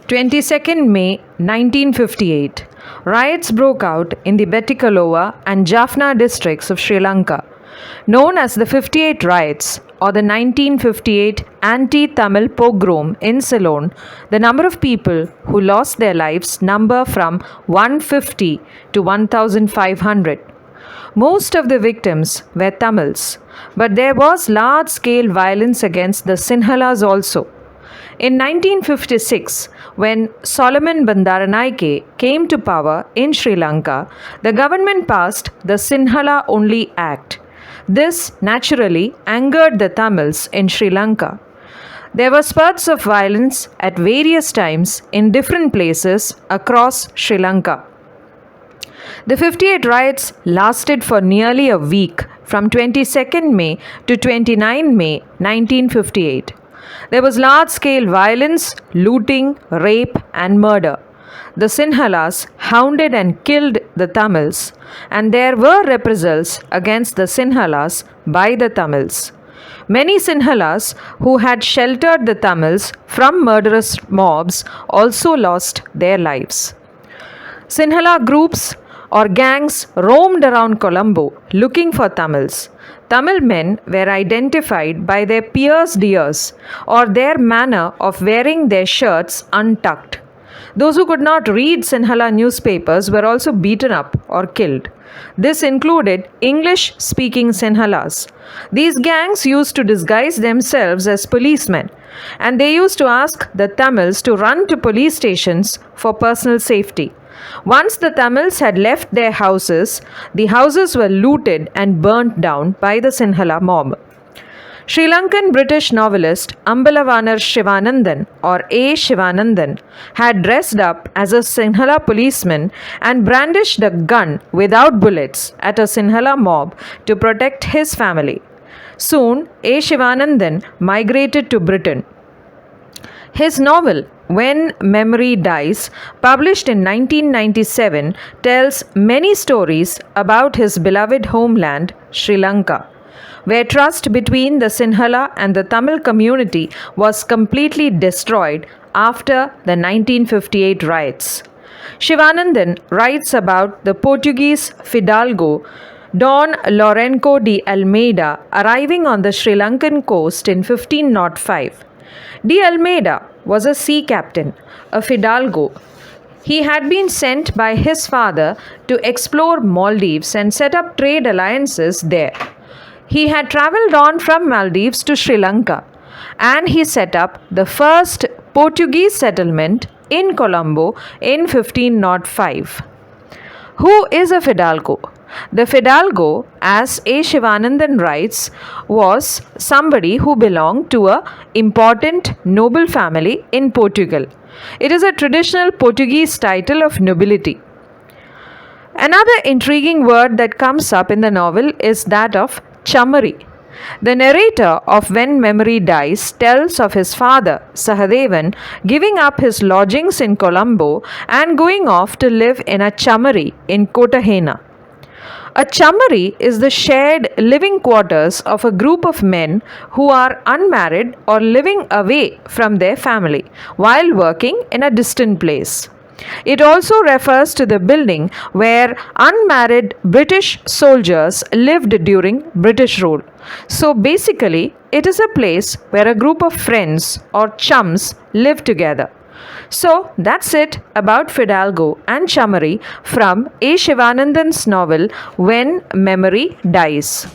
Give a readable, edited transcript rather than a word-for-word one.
22nd May 1958. Riots broke out in the Bettikaloa and Jaffna districts of Sri Lanka. Known as the 58 riots or the 1958 anti-Tamil pogrom in Ceylon, the number of people who lost their lives number from 150 to 1,500. Most of the victims were Tamils, but there was large-scale violence against the Sinhalas also. In 1956, when Solomon Bandaranaike came to power in Sri Lanka, the government passed the Sinhala Only Act. This naturally angered the Tamils in Sri Lanka. There were spurts of violence at various times in different places across Sri Lanka. The 58 riots lasted for nearly a week from 22nd May to 29 May 1958. There was large-scale violence, looting, rape and murder. The Sinhalas hounded and killed the Tamils, and there were reprisals against the Sinhalas by the Tamils. Many Sinhalas who had sheltered the Tamils from murderous mobs also lost their lives. Sinhala groups or gangs roamed around Colombo looking for Tamils. Tamil men were identified by their pierced ears or their manner of wearing their shirts untucked. Those who could not read Sinhala newspapers were also beaten up or killed. This included English-speaking Sinhalas. These gangs used to disguise themselves as policemen, and they used to ask the Tamils to run to police stations for personal safety. Once the Tamils had left their houses, the houses were looted and burnt down by the Sinhala mob. Sri Lankan British novelist Ambalavanar Sivanandan or A. Sivanandan had dressed up as a Sinhala policeman and brandished a gun without bullets at a Sinhala mob to protect his family. Soon, A. Sivanandan migrated to Britain. His novel, When Memory Dies, published in 1997, tells many stories about his beloved homeland, Sri Lanka, where trust between the Sinhala and the Tamil community was completely destroyed after the 1958 riots. Sivanandan writes about the Portuguese Fidalgo Don Lourenço de Almeida arriving on the Sri Lankan coast in 1505. De Almeida was a sea captain, a Fidalgo. He had been sent by his father to explore Maldives and set up trade alliances there. He had travelled on from Maldives to Sri Lanka, and he set up the first Portuguese settlement in Colombo in 1505. Who is a Fidalgo? The Fidalgo, as A. Sivanandan writes, was somebody who belonged to an important noble family in Portugal. It is a traditional Portuguese title of nobility. Another intriguing word that comes up in the novel is that of CHUMMMERY. The narrator of When Memory Dies tells of his father, Sahadevan, giving up his lodgings in Colombo and going off to live in a chummery in Kotahena. A chummery is the shared living quarters of a group of men who are unmarried or living away from their family while working in a distant place. It also refers to the building where unmarried British soldiers lived during British rule. So basically, it is a place where a group of friends or chums live together. So that's it about Fidalgo and Chummery from A. Sivanandan's novel When Memory Dies.